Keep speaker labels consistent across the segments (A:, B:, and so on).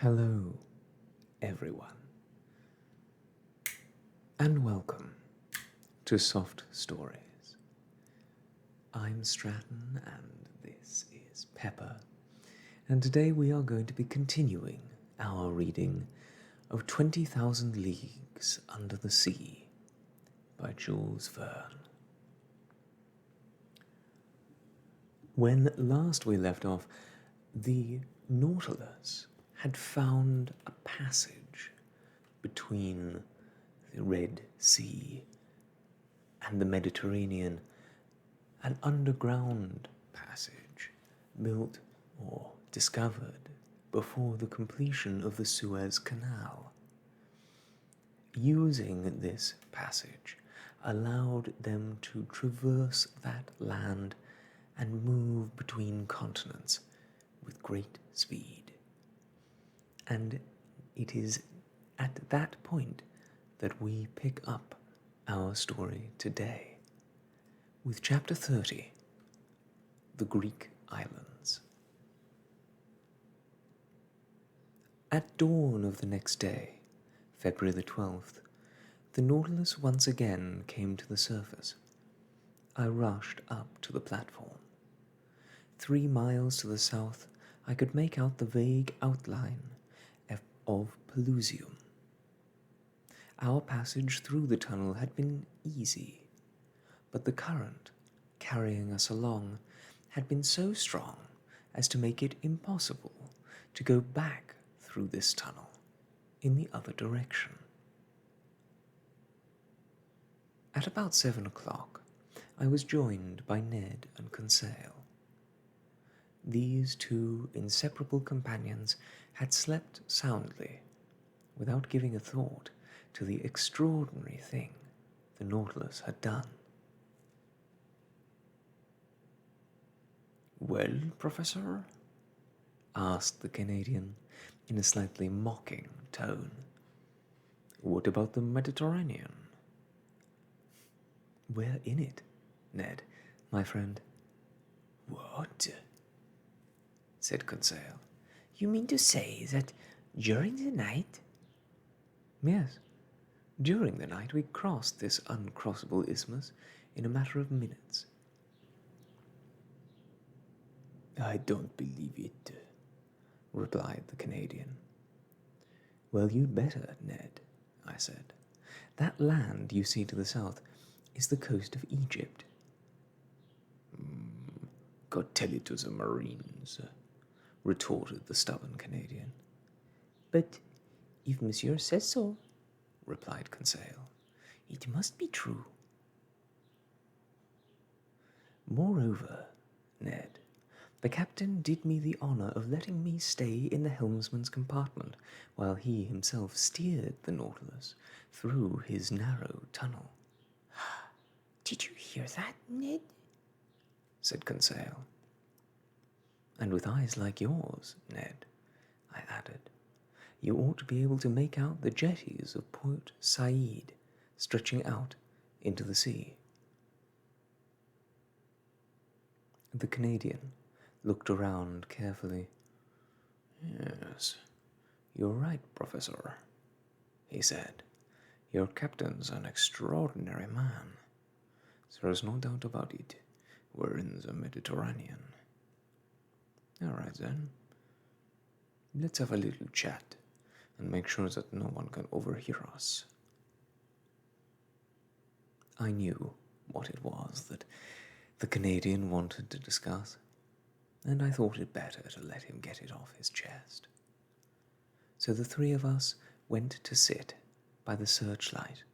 A: Hello, everyone, and welcome to Soft Stories. I'm Stratton, and this is Pepper, and today we are going to be continuing our reading of 20,000 Leagues Under the Sea by Jules Verne. When last we left off, the Nautilus had found a passage between the Red Sea and the Mediterranean, an underground passage built or discovered before the completion of the Suez Canal. Using this passage allowed them to traverse that land and move between continents with great speed. And it is at that point that we pick up our story today, with Chapter 30, The Greek Islands. At dawn of the next day, February the 12th, the Nautilus once again came to the surface. I rushed up to the platform. 3 miles to the south, I could make out the vague outline of Pelusium. Our passage through the tunnel had been easy, but the current carrying us along had been so strong as to make it impossible to go back through this tunnel in the other direction. At about 7 o'clock, I was joined by Ned and Conseil. These two inseparable companions had slept soundly, without giving a thought to the extraordinary thing the Nautilus had done. "Well, Professor?" asked the Canadian in a slightly mocking tone. "What about the Mediterranean?" "We're in it, Ned, my friend."
B: "What?" said Conseil. "You mean to say that during the night?"
A: "Yes. During the night we crossed this uncrossable isthmus in a matter of minutes."
B: "I don't believe it," replied the Canadian.
A: "Well, you'd better, Ned," I said. "That land you see to the south is the coast of Egypt."
B: "Go tell it to the Marines," retorted the stubborn Canadian.
C: "But if Monsieur says so," replied Conseil, "it must be true."
A: "Moreover, Ned, the captain did me the honor of letting me stay in the helmsman's compartment while he himself steered the Nautilus through his narrow tunnel."
C: "Did you hear that, Ned?"
A: said Conseil. "And with eyes like yours, Ned," I added, "you ought to be able to make out the jetties of Port Said stretching out into the sea." The Canadian looked around carefully.
B: "Yes, you're right, Professor," he said. "Your captain's an extraordinary man. There's no doubt about it. We're in the Mediterranean. All right, then. Let's have a little chat and make sure that no one can overhear us."
A: I knew what it was that the Canadian wanted to discuss, and I thought it better to let him get it off his chest. So the three of us went to sit by the searchlight,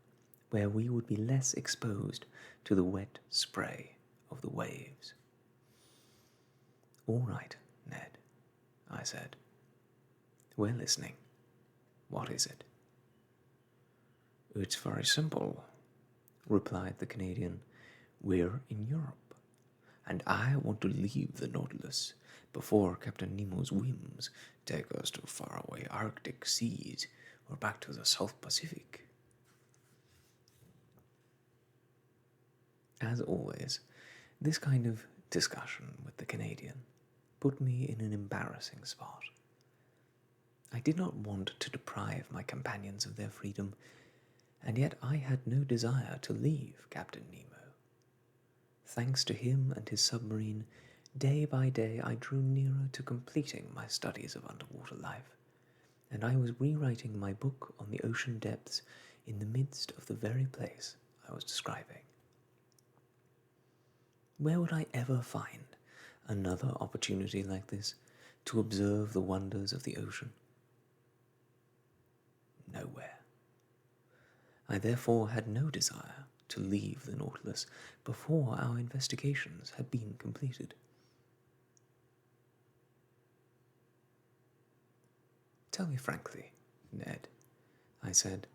A: where we would be less exposed to the wet spray of the waves. "All right, Ned," I said. "We're listening. What is it?"
B: "It's very simple," replied the Canadian. "We're in Europe, and I want to leave the Nautilus before Captain Nemo's whims take us to faraway Arctic seas or back to the South Pacific."
A: As always, this kind of discussion with the Canadian put me in an embarrassing spot. I did not want to deprive my companions of their freedom, and yet I had no desire to leave Captain Nemo. Thanks to him and his submarine, day by day I drew nearer to completing my studies of underwater life, and I was rewriting my book on the ocean depths in the midst of the very place I was describing. Where would I ever find another opportunity like this to observe the wonders of the ocean? Nowhere. I therefore had no desire to leave the Nautilus before our investigations had been completed. Tell me frankly, Ned, I said,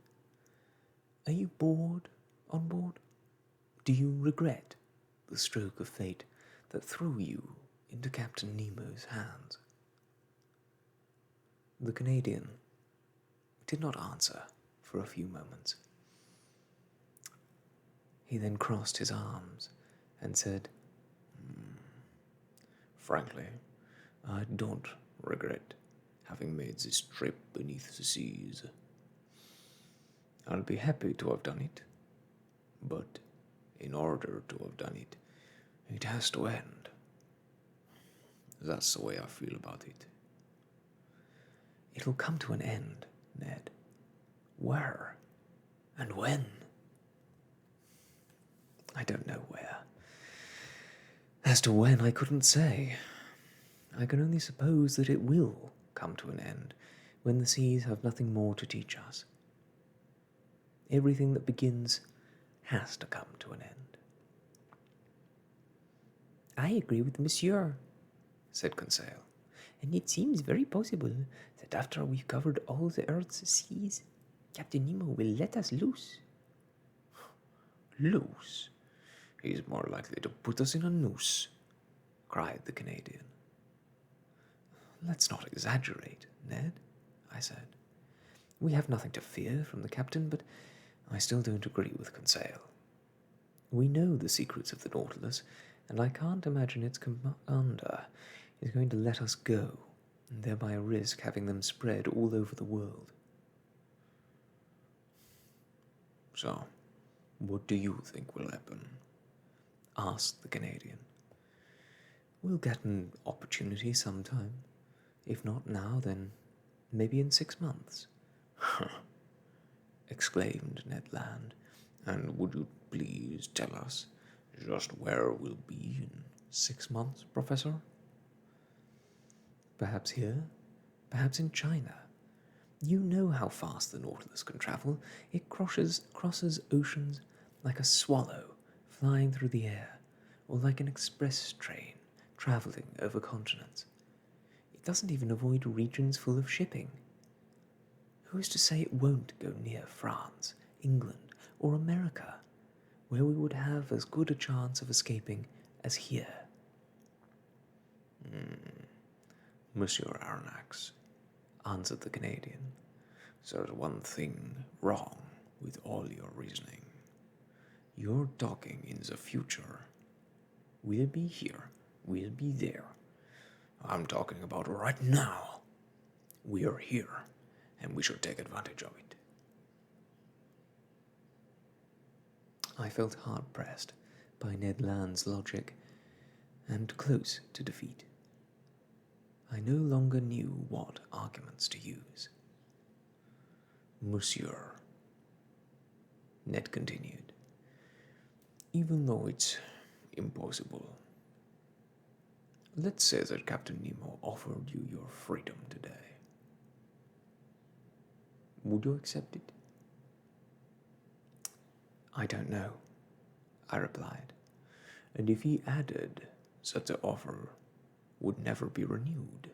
A: are you bored on board? Do you regret the stroke of fate that threw you into Captain Nemo's hands? The Canadian did not answer for a few moments. He then crossed his arms and said,
B: Frankly, I don't regret having made this trip beneath the seas. I'll be happy to have done it, but in order to have done it, it has to end. That's the way I feel about it.
A: It'll come to an end, Ned. Where? And when? I don't know where. As to when, I couldn't say. I can only suppose that it will come to an end when the seas have nothing more to teach us. Everything that begins has to come to an end.
C: I agree with Monsieur, said Conseil, and it seems very possible that after we've covered all the Earth's seas, Captain Nemo will let us loose.
B: Loose? He's more likely to put us in a noose, cried the Canadian.
A: Let's not exaggerate, Ned, I said. We have nothing to fear from the captain, but I still don't agree with Conseil. We know the secrets of the Nautilus, and I can't imagine its commander is going to let us go, and thereby risk having them spread all over the world.
B: So, what do you think will happen?
A: Asked the Canadian. We'll get an opportunity sometime. If not now, then maybe in 6 months. Exclaimed Ned Land.
B: And would you please tell us just where we'll be in
A: 6 months, Professor? Perhaps here, perhaps in China. You know how fast the Nautilus can travel. It crosses oceans like a swallow flying through the air, or like an express train traveling over continents. It doesn't even avoid regions full of shipping. Who is to say it won't go near France, England, or America, where we would have as good a chance of escaping as here?
B: Monsieur Aronnax, answered the Canadian, there's one thing wrong with all your reasoning. You're talking in the future. We'll be here, we'll be there. I'm talking about right now. We're here, and we should take advantage of it.
A: I felt hard-pressed by Ned Land's logic, and close to defeat. I no longer knew what arguments to use.
B: Monsieur, Ned continued, even though it's impossible, let's say that Captain Nemo offered you your freedom today. Would you accept it?
A: I don't know, I replied.
B: And if he added that the offer would never be renewed,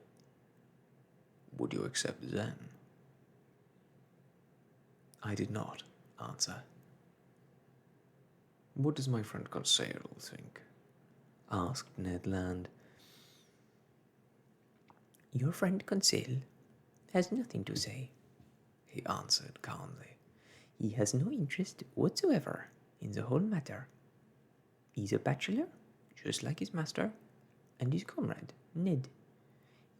B: would you accept then?
A: I did not answer.
B: What does my friend Conseil think?
A: Asked Ned Land.
C: Your friend Conseil has nothing to say,
A: he answered calmly.
C: He has no interest whatsoever in the whole matter. He's a bachelor, just like his master, and his comrade, Ned.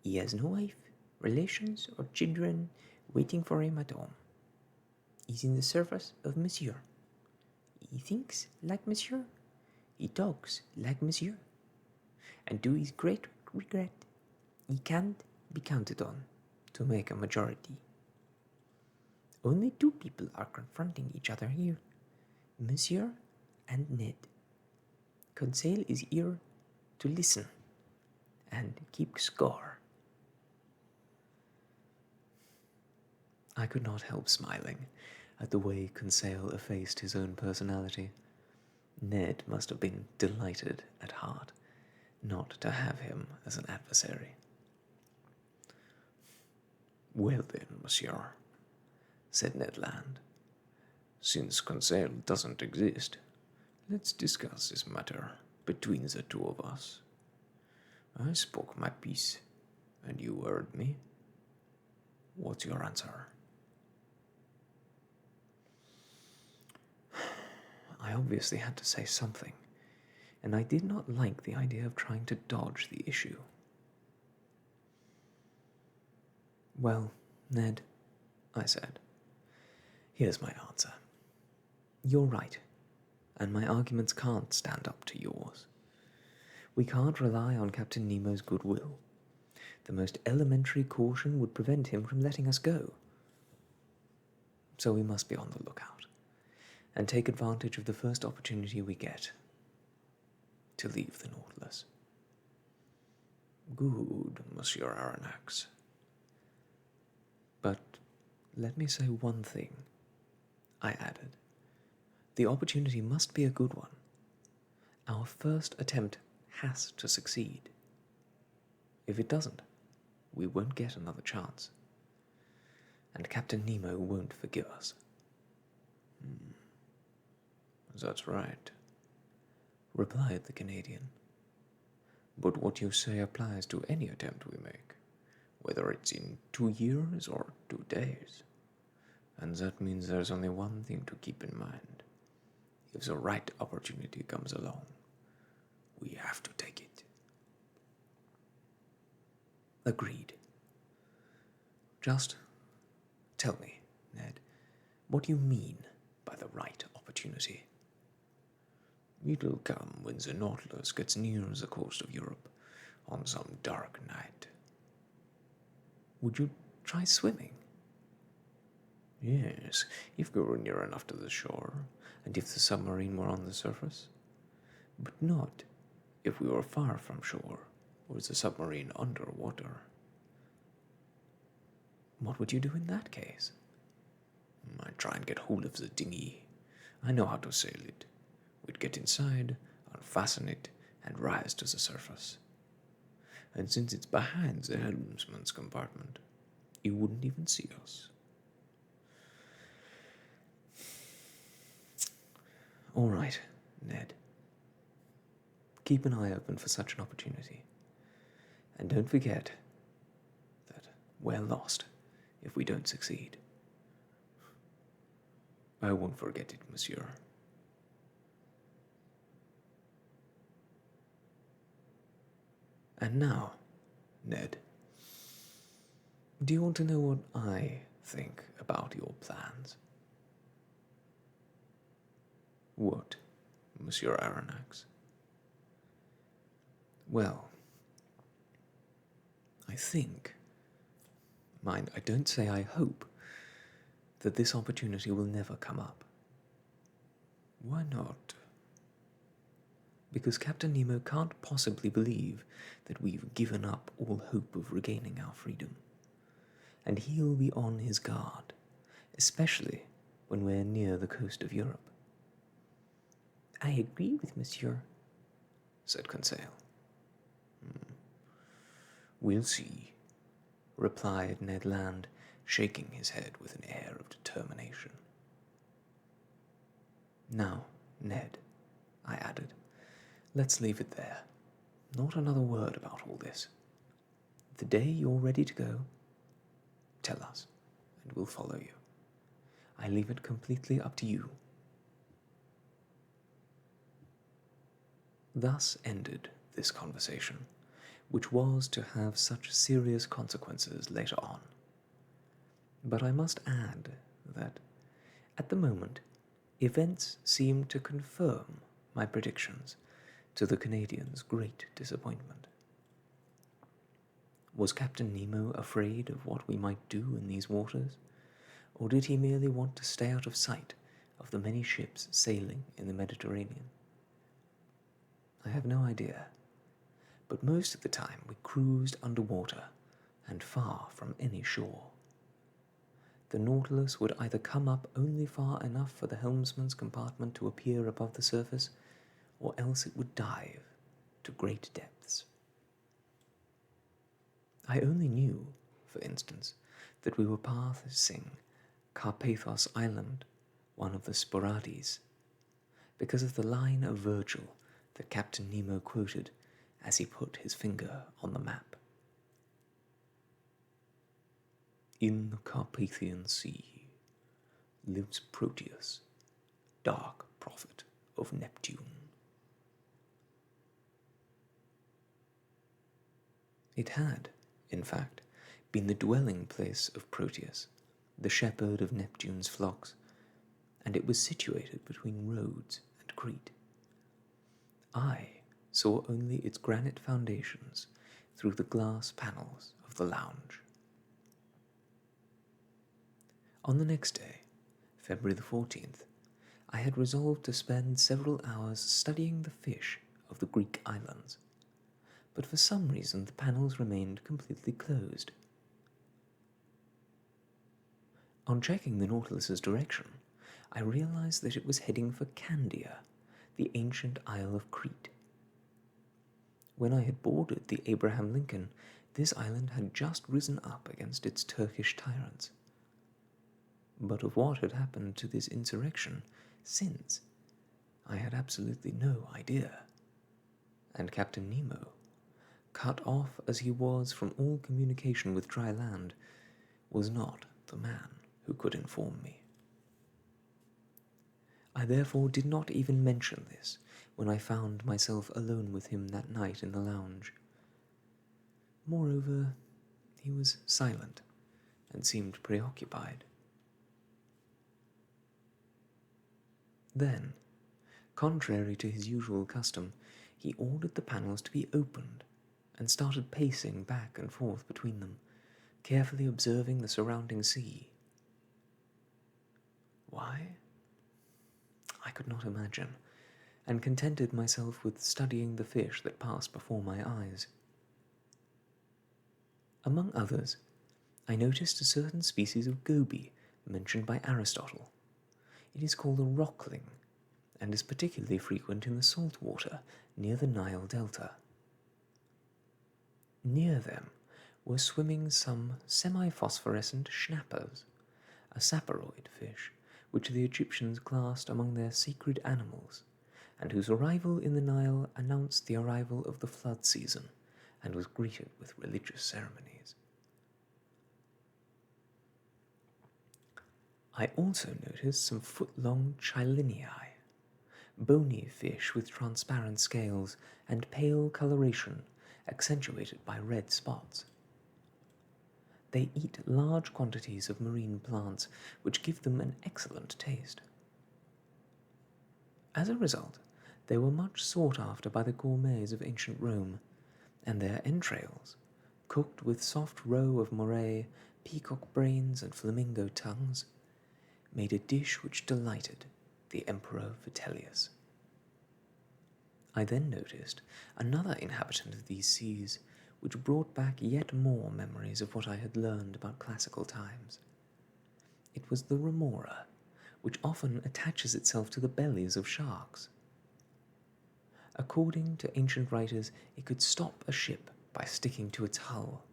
C: He has no wife, relations or children waiting for him at home. He's in the service of Monsieur. He thinks like Monsieur. He talks like Monsieur. And to his great regret, he can't be counted on to make a majority. Only two people are confronting each other here, Monsieur and Ned. Conseil is here to listen and keep score.
A: I could not help smiling at the way Conseil effaced his own personality. Ned must have been delighted at heart not to have him as an adversary.
B: "Well then, monsieur," said Ned Land, "since Conseil doesn't exist, let's discuss this matter between the two of us. I spoke my piece, and you heard me. What's your answer?"
A: I obviously had to say something, and I did not like the idea of trying to dodge the issue. "Well, Ned," I said, "here's my answer. You're right, and my arguments can't stand up to yours. We can't rely on Captain Nemo's goodwill. The most elementary caution would prevent him from letting us go. So we must be on the lookout and take advantage of the first opportunity we get to leave the Nautilus."
B: "Good, Monsieur Aronnax."
A: "But let me say one thing," I added. "The opportunity must be a good one. Our first attempt has to succeed. If it doesn't, we won't get another chance. And Captain Nemo won't forgive us."
B: "That's right," replied the Canadian. "But what you say applies to any attempt we make, whether it's in 2 years or 2 days. And that means there's only one thing to keep in mind. If the right opportunity comes along, we have to take it."
A: Agreed. Just tell me, Ned, what you mean by the right opportunity.
B: "It'll come when the Nautilus gets near the coast of Europe on some dark night."
A: Would you try swimming?
B: "Yes, if we were near enough to the shore, and if the submarine were on the surface. But not if we were far from shore, or the submarine underwater."
A: What would you do in that case?
B: "I'd try and get hold of the dinghy. I know how to sail it. We'd get inside, unfasten it, and rise to the surface. And since it's behind the helmsman's compartment, he wouldn't even see us."
A: All right, Ned. Keep an eye open for such an opportunity. And don't forget that we're lost if we don't succeed.
B: "I won't forget it, monsieur."
A: And now, Ned, do you want to know what I think about your plans?
B: "What, Monsieur Aronnax?"
A: Well, I think, mind, I don't say I hope, that this opportunity will never come up.
B: "Why not?"
A: Because Captain Nemo can't possibly believe that we've given up all hope of regaining our freedom. And he'll be on his guard, especially when we're near the coast of Europe.
C: "I agree with Monsieur,"
A: said Conseil.
B: "We'll see,"
A: replied Ned Land, shaking his head with an air of determination. Now, Ned, I added, let's leave it there. Not another word about all this. The day you're ready to go, tell us, and we'll follow you. I leave it completely up to you." Thus ended this conversation, which was to have such serious consequences later on. But I must add that, at the moment, events seemed to confirm my predictions, to the Canadian's great disappointment. Was Captain Nemo afraid of what we might do in these waters, or did he merely want to stay out of sight of the many ships sailing in the Mediterranean? I have no idea, but most of the time we cruised underwater and far from any shore. The Nautilus would either come up only far enough for the helmsman's compartment to appear above the surface, or else it would dive to great depths. I only knew, for instance, that we were passing Carpathos Island, one of the Sporades, because of the line of Virgil that Captain Nemo quoted as he put his finger on the map. In the Carpathian Sea lives Proteus, dark prophet of Neptune. It had, in fact, been the dwelling place of Proteus, the shepherd of Neptune's flocks, and it was situated between Rhodes and Crete. I saw only its granite foundations through the glass panels of the lounge. On the next day, February the 14th, I had resolved to spend several hours studying the fish of the Greek islands, but for some reason the panels remained completely closed. On checking the Nautilus's direction, I realized that it was heading for Candia, the ancient Isle of Crete. When I had boarded the Abraham Lincoln, this island had just risen up against its Turkish tyrants. But of what had happened to this insurrection since, I had absolutely no idea. And Captain Nemo, cut off as he was from all communication with dry land, was not the man who could inform me. I therefore did not even mention this when I found myself alone with him that night in the lounge. Moreover, he was silent and seemed preoccupied. Then, contrary to his usual custom, he ordered the panels to be opened and started pacing back and forth between them, carefully observing the surrounding sea. Why? I could not imagine, and contented myself with studying the fish that passed before my eyes. Among others, I noticed a certain species of goby mentioned by Aristotle. It is called a rockling, and is particularly frequent in the salt water near the Nile Delta. Near them were swimming some semi-phosphorescent schnappers, a saporoid fish which the Egyptians classed among their sacred animals, and whose arrival in the Nile announced the arrival of the flood season, and was greeted with religious ceremonies. I also noticed some foot-long Chilinii, bony fish with transparent scales and pale coloration accentuated by red spots. They eat large quantities of marine plants, which give them an excellent taste. As a result, they were much sought after by the gourmets of ancient Rome, and their entrails, cooked with soft roe of moray, peacock brains, and flamingo tongues, made a dish which delighted the Emperor Vitellius. I then noticed another inhabitant of these seas, which brought back yet more memories of what I had learned about classical times. It was the Remora, which often attaches itself to the bellies of sharks. According to ancient writers, it could stop a ship by sticking to its hull,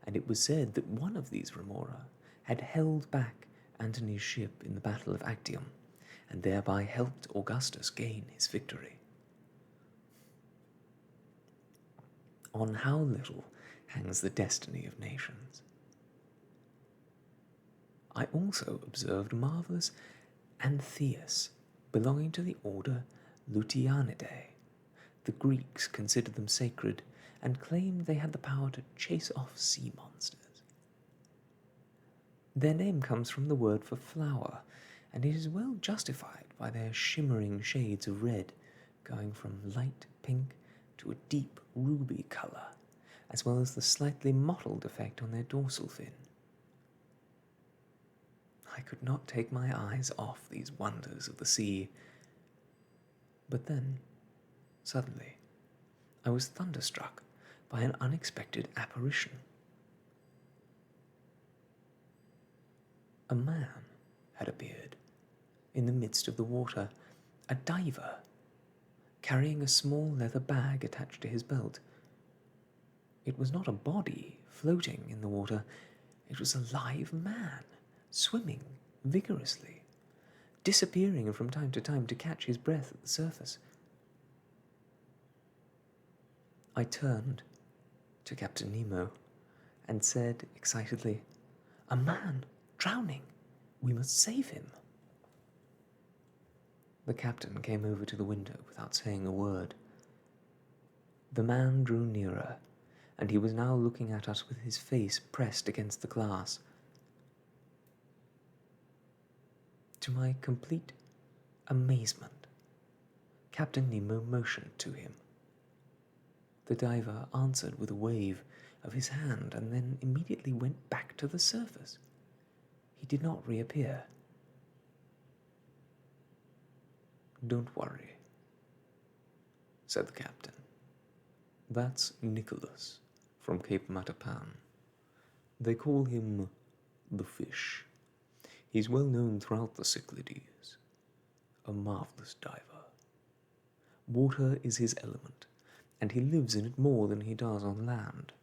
A: and it was said that one of these Remora had held back Antony's ship in the Battle of Actium, and thereby helped Augustus gain his victory. On how little hangs the destiny of nations. I also observed marvelous Antheus belonging to the order Lutianidae. The Greeks considered them sacred, and claimed they had the power to chase off sea monsters. Their name comes from the word for flower, and it is well justified by their shimmering shades of red, going from light pink to a deep ruby color, as well as the slightly mottled effect on their dorsal fin. I could not take my eyes off these wonders of the sea, but then, suddenly, I was thunderstruck by an unexpected apparition. A man had appeared in the midst of the water, a diver, carrying a small leather bag attached to his belt. It was not a body floating in the water, it was a live man, swimming vigorously, disappearing from time to time to catch his breath at the surface. I turned to Captain Nemo and said excitedly, "A man drowning! We must save him!" The captain came over to the window without saying a word. The man drew nearer, and he was now looking at us with his face pressed against the glass. To my complete amazement, Captain Nemo motioned to him. The diver answered with a wave of his hand and then immediately went back to the surface. He did not reappear. "Don't worry," said the captain. "That's Nicholas from Cape Matapan. They call him the Fish. He's well known throughout the Cyclades. A marvelous diver. Water is his element, and he lives in it more than he does on land,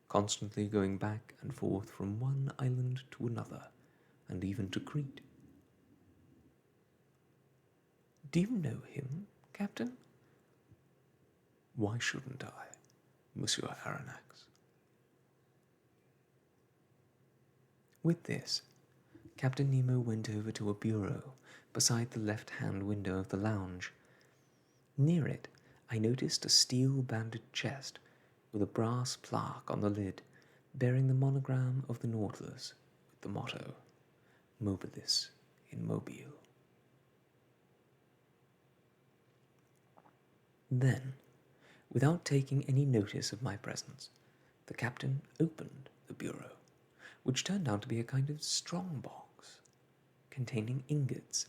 A: constantly going back and forth from one island to another, and even to Crete." "Do you know him, Captain?" "Why shouldn't I, Monsieur Aronnax?" With this, Captain Nemo went over to a bureau beside the left-hand window of the lounge. Near it, I noticed a steel-banded chest with a brass plaque on the lid bearing the monogram of the Nautilus with the motto, "Mobilis in Mobile." Then, without taking any notice of my presence, the captain opened the bureau, which turned out to be a kind of strong box containing ingots.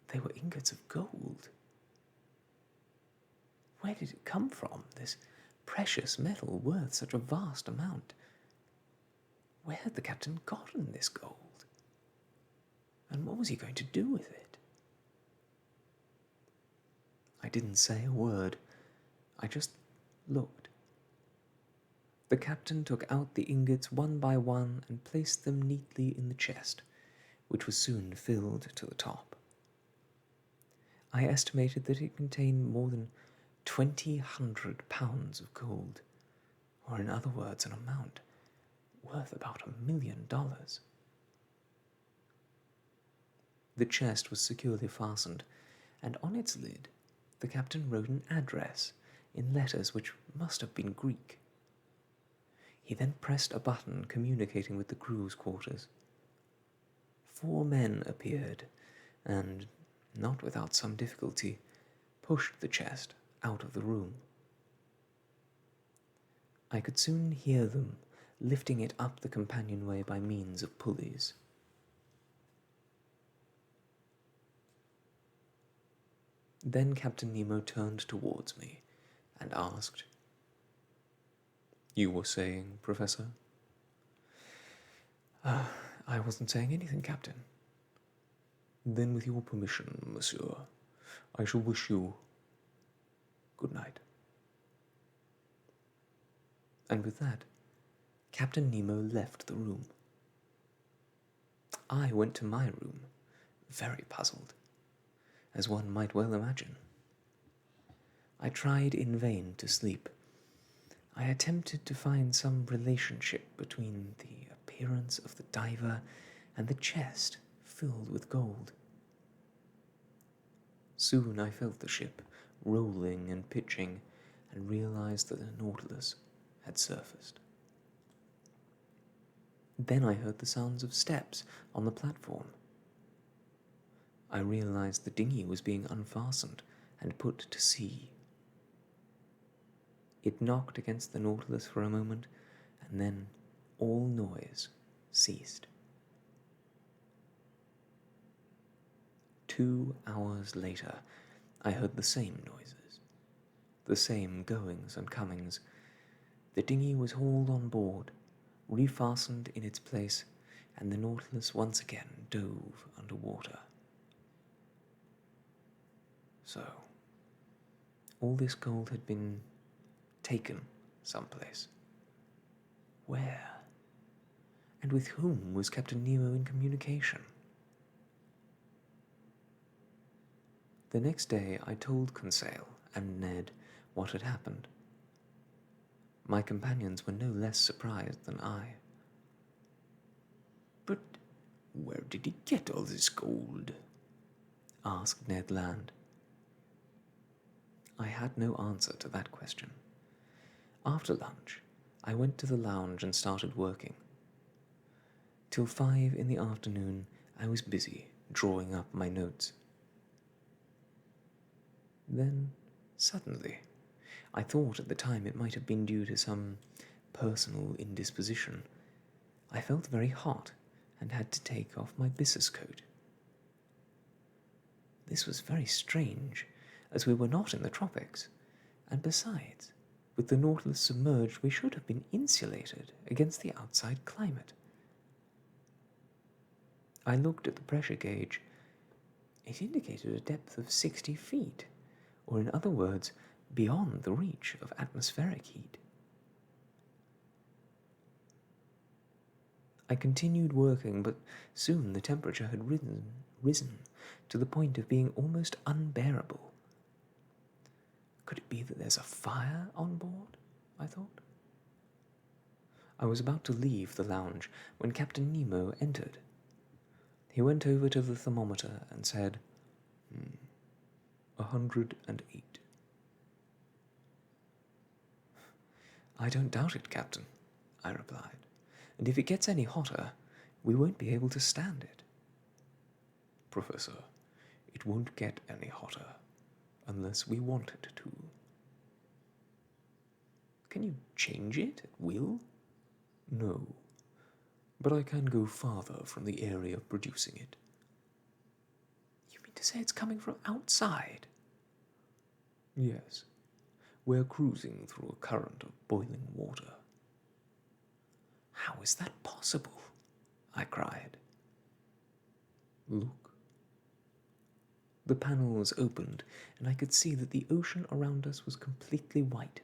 A: They were ingots of gold. Where did it come from, this precious metal worth such a vast amount? Where had the captain gotten this gold? And what was he going to do with it? I didn't say a word. I just looked. The captain took out the ingots one by one and placed them neatly in the chest, which was soon filled to the top. I estimated that it contained more than 2,000 pounds of gold, or in other words, an amount worth about $1 million. The chest was securely fastened, and on its lid the captain wrote an address in letters which must have been Greek. He then pressed a button communicating with the crew's quarters. 4 men appeared, and, not without some difficulty, pushed the chest out of the room. I could soon hear them lifting it up the companionway by means of pulleys. Then Captain Nemo turned towards me and asked, "You were saying, Professor?" "I wasn't saying anything, Captain." "Then with your permission, monsieur, I shall wish you good night." And with that, Captain Nemo left the room. I went to my room, very puzzled, as one might well imagine. I tried in vain to sleep. I attempted to find some relationship between the appearance of the diver and the chest filled with gold. Soon I felt the ship rolling and pitching, and realized that the Nautilus had surfaced. Then I heard the sounds of steps on the platform. I realized the dinghy was being unfastened and put to sea. It knocked against the Nautilus for a moment, and then all noise ceased. 2 hours later, I heard the same noises, the same goings and comings. The dinghy was hauled on board, refastened in its place, and the Nautilus once again dove under water. So, all this gold had been taken someplace. Where? And with whom was Captain Nemo in communication? The next day I told Conseil and Ned what had happened. My companions were no less surprised than I.
B: "But where did he get all this gold?"
A: asked Ned Land. I had no answer to that question. After lunch, I went to the lounge and started working. Till 5 in the afternoon, I was busy drawing up my notes. Then, suddenly, I thought at the time it might have been due to some personal indisposition. I felt very hot and had to take off my byssus coat. This was very strange, as we were not in the tropics, and besides, with the Nautilus submerged, we should have been insulated against the outside climate. I looked at the pressure gauge. It indicated a depth of 60 feet, or in other words, beyond the reach of atmospheric heat. I continued working, but soon the temperature had risen to the point of being almost unbearable. Could it be that there's a fire on board? I thought. I was about to leave the lounge when Captain Nemo entered. He went over to the thermometer and said, 108. I don't doubt it, Captain, I replied. And if it gets any hotter, we won't be able to stand it.
B: Professor, it won't get any hotter unless we want it to.
A: Can you change it at will?
B: No, but I can go farther from the area producing it.
A: You mean to say it's coming from outside?
B: Yes, we're cruising through a current of boiling water.
A: How is that possible? I cried.
B: Look.
A: The panels opened, and I could see that the ocean around us was completely white.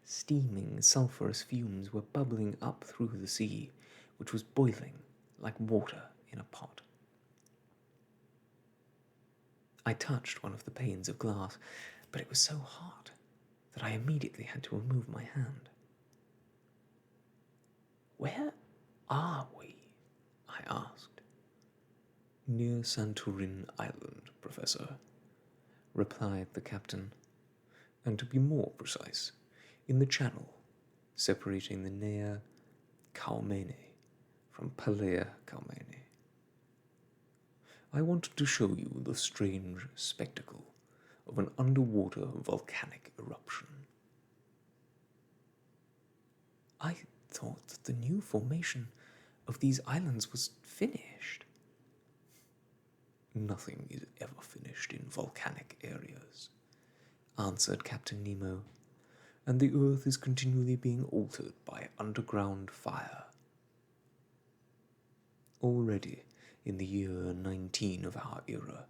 A: Steaming, sulphurous fumes were bubbling up through the sea, which was boiling like water in a pot. I touched one of the panes of glass, but it was so hot that I immediately had to remove my hand. Where are we? I asked.
B: Near Santorin Island, Professor, replied the captain, and to be more precise, in the channel separating the Nea Kaumene from Palea Kaumene. I wanted to show you the strange spectacle of an underwater volcanic eruption.
A: I thought that the new formation of these islands was finished.
B: Nothing is ever finished in volcanic areas,
A: answered Captain Nemo,
B: and the earth is continually being altered by underground fire. Already in the year 19 of our era,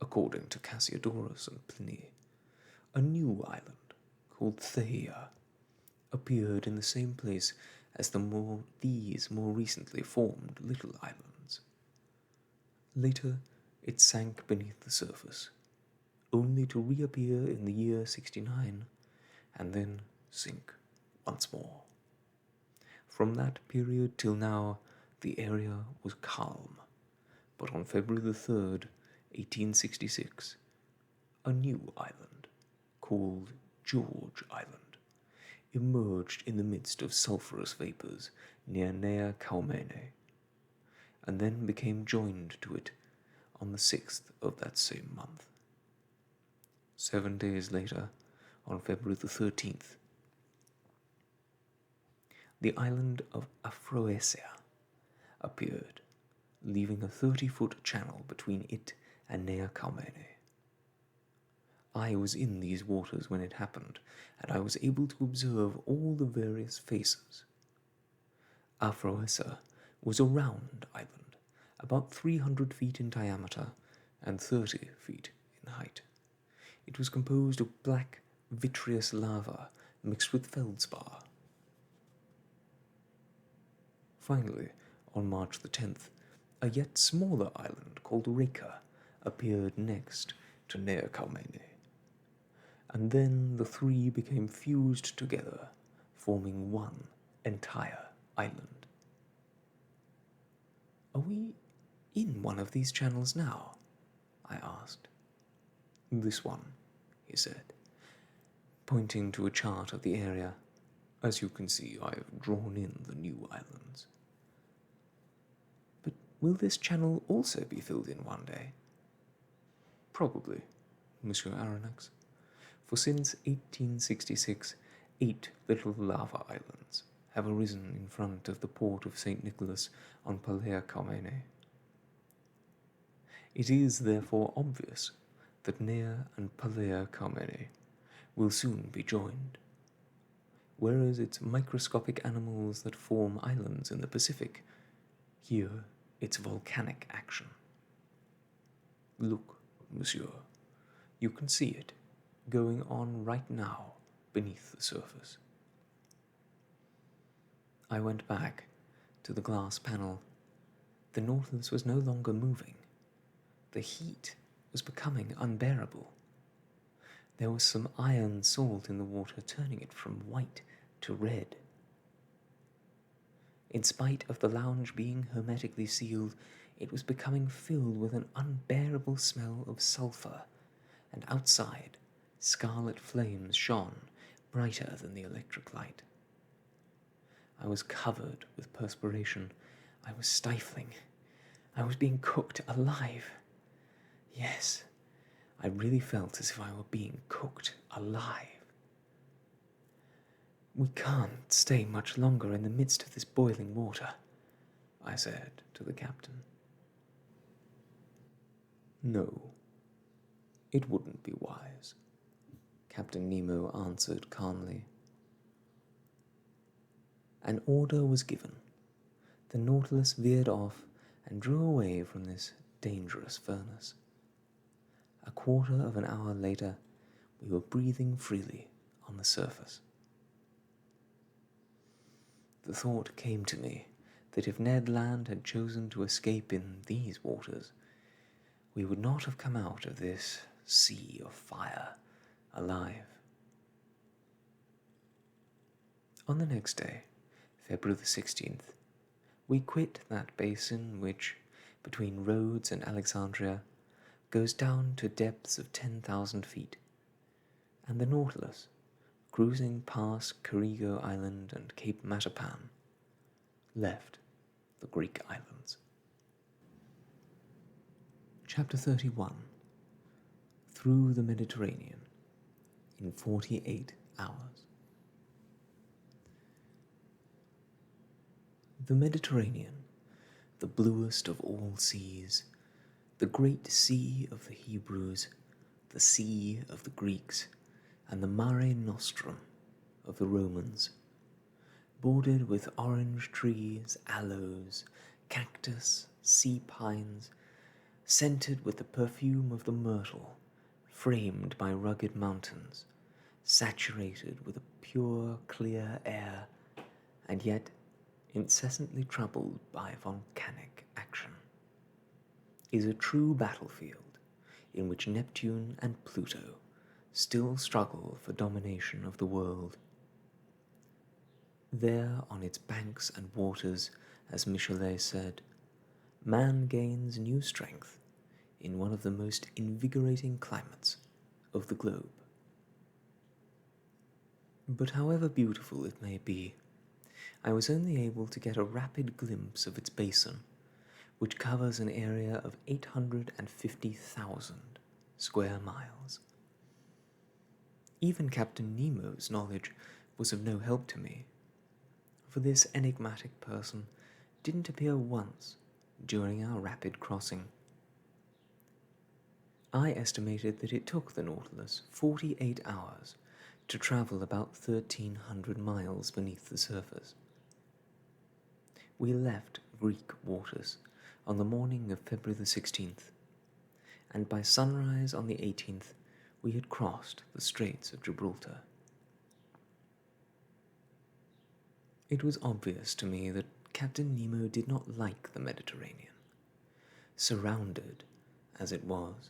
B: according to Cassiodorus and Pliny, a new island called Theia appeared in the same place as these more recently formed little islands. Later, it sank beneath the surface, only to reappear in the year 69, and then sink once more. From that period till now, the area was calm, but on February the 3rd, 1866, a new island, called George Island, emerged in the midst of sulphurous vapors near Nea Kaumene, and then became joined to it on the 6th of that same month. 7 days later, on February the 13th, the island of Afroesia appeared, leaving a 30-foot channel between it and Nea Kaumene. I was in these waters when it happened, and I was able to observe all the various faces. Afroesia was a round island, about 300 feet in diameter and 30 feet in height. It was composed of black, vitreous lava mixed with feldspar. Finally, on March the 10th, a yet smaller island called Reka appeared next to Nea Kaumene, and then the three became fused together, forming one entire island. "Are we in one of these channels now?" I asked. "This one," he said, pointing to a chart of the area. "As you can see, I have drawn in the new islands." "But will this channel also be filled in one day?" "Probably, Monsieur Aronnax, for since 1866, 8 little lava islands have arisen in front of the port of St. Nicholas on Palea Kaumene. It is therefore obvious that Nea and Palea Kaumene will soon be joined, whereas it's microscopic animals that form islands in the Pacific. Here it's volcanic action. Look, monsieur, you can see it going on right now beneath the surface." I went back to the glass panel. The Nautilus was no longer moving. The heat was becoming unbearable. There was some iron salt in the water, turning it from white to red. In spite of the lounge being hermetically sealed, it was becoming filled with an unbearable smell of sulphur, and outside, scarlet flames shone brighter than the electric light. I was covered with perspiration. I was stifling. I was being cooked alive. Yes, I really felt as if I were being cooked alive. "We can't stay much longer in the midst of this boiling water," I said to the captain. "No, it wouldn't be wise," Captain Nemo answered calmly. An order was given. The Nautilus veered off and drew away from this dangerous furnace. A quarter of an hour later, we were breathing freely on the surface. The thought came to me that if Ned Land had chosen to escape in these waters, we would not have come out of this sea of fire alive. On the next day, February the 16th, we quit that basin which, between Rhodes and Alexandria, goes down to depths of 10,000 feet, and the Nautilus, cruising past Carigo Island and Cape Matapan, left the Greek islands. Chapter 31. Through the Mediterranean in 48 hours. The Mediterranean, the bluest of all seas, the great sea of the Hebrews, the sea of the Greeks, and the Mare Nostrum of the Romans, bordered with orange trees, aloes, cactus, sea pines, scented with the perfume of the myrtle, framed by rugged mountains, saturated with a pure, clear air, and yet incessantly troubled by volcanic action, is a true battlefield in which Neptune and Pluto still struggle for domination of the world. There on its banks and waters, as Michelet said, man gains new strength in one of the most invigorating climates of the globe.
A: But however beautiful it may be, I was only able to get a rapid glimpse of its basin, which covers an area of 850,000 square miles. Even Captain Nemo's knowledge was of no help to me, for this enigmatic person didn't appear once during our rapid crossing. I estimated that it took the Nautilus 48 hours to travel about 1,300 miles beneath the surface. We left Greek waters on the morning of February the 16th, and by sunrise on the 18th we had crossed the Straits of Gibraltar. It was obvious to me that Captain Nemo did not like the Mediterranean, surrounded, as it was,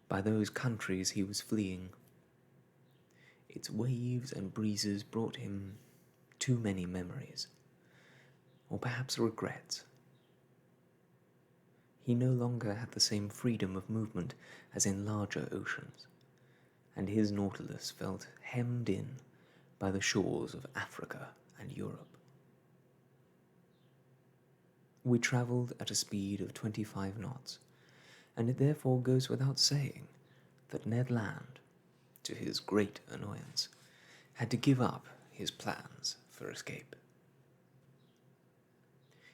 A: by those countries he was fleeing. Its waves and breezes brought him too many memories, or perhaps regrets. He no longer had the same freedom of movement as in larger oceans, and his Nautilus felt hemmed in by the shores of Africa and Europe. We travelled at a speed of 25 knots, and it therefore goes without saying that Ned Land, to his great annoyance, had to give up his plans for escape.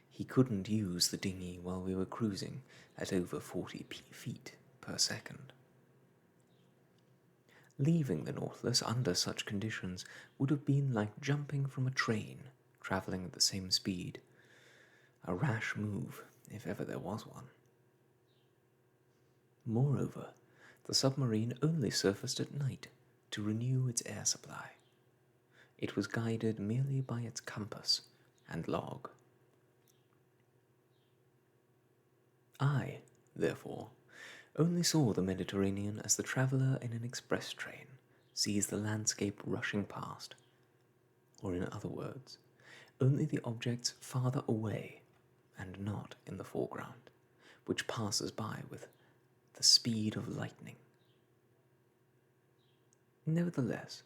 A: He couldn't use the dinghy while we were cruising at over 40 feet per second. Leaving the Nautilus under such conditions would have been like jumping from a train travelling at the same speed. A rash move, if ever there was one. Moreover, the submarine only surfaced at night to renew its air supply. It was guided merely by its compass and log. I, therefore, only saw the Mediterranean as the traveller in an express train sees the landscape rushing past, or in other words, only the objects farther away and not in the foreground, which passes by with the speed of lightning. Nevertheless,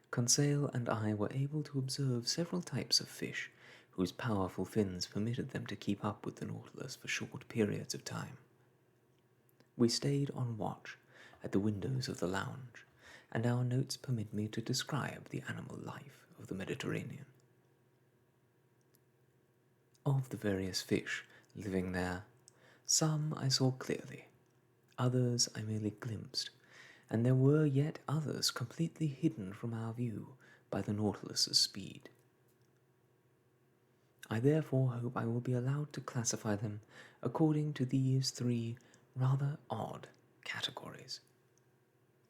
A: Conseil and I were able to observe several types of fish whose powerful fins permitted them to keep up with the Nautilus for short periods of time. We stayed on watch at the windows of the lounge, and our notes permit me to describe the animal life of the Mediterranean. Of the various fish living there, some I saw clearly, others I merely glimpsed, and there were yet others completely hidden from our view by the Nautilus's speed. I therefore hope I will be allowed to classify them according to these three rather odd categories.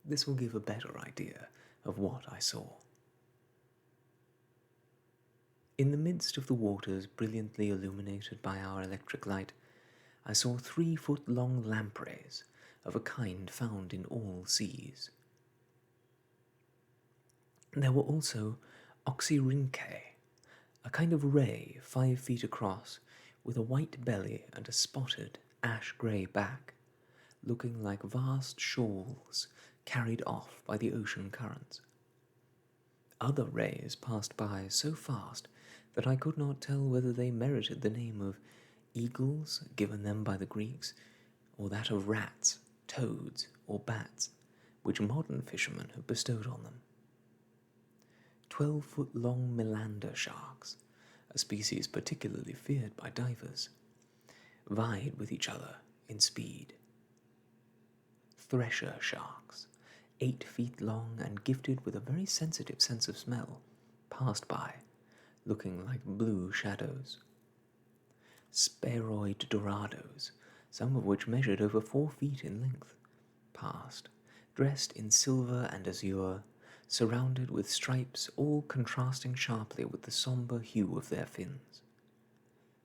A: This will give a better idea of what I saw. In the midst of the waters brilliantly illuminated by our electric light, I saw 3-foot-long lampreys of a kind found in all seas. There were also oxyrhynchae, a kind of ray 5 feet across, with a white belly and a spotted ash-grey back, looking like vast shawls carried off by the ocean currents. Other rays passed by so fast that I could not tell whether they merited the name of eagles given them by the Greeks, or that of rats, toads, or bats, which modern fishermen have bestowed on them. 12-foot-long Melander sharks, a species particularly feared by divers, vied with each other in speed. Thresher sharks, 8 feet long and gifted with a very sensitive sense of smell, passed by, looking like blue shadows. Spheroid dorados, some of which measured over 4 feet in length, passed, dressed in silver and azure, surrounded with stripes all contrasting sharply with the sombre hue of their fins.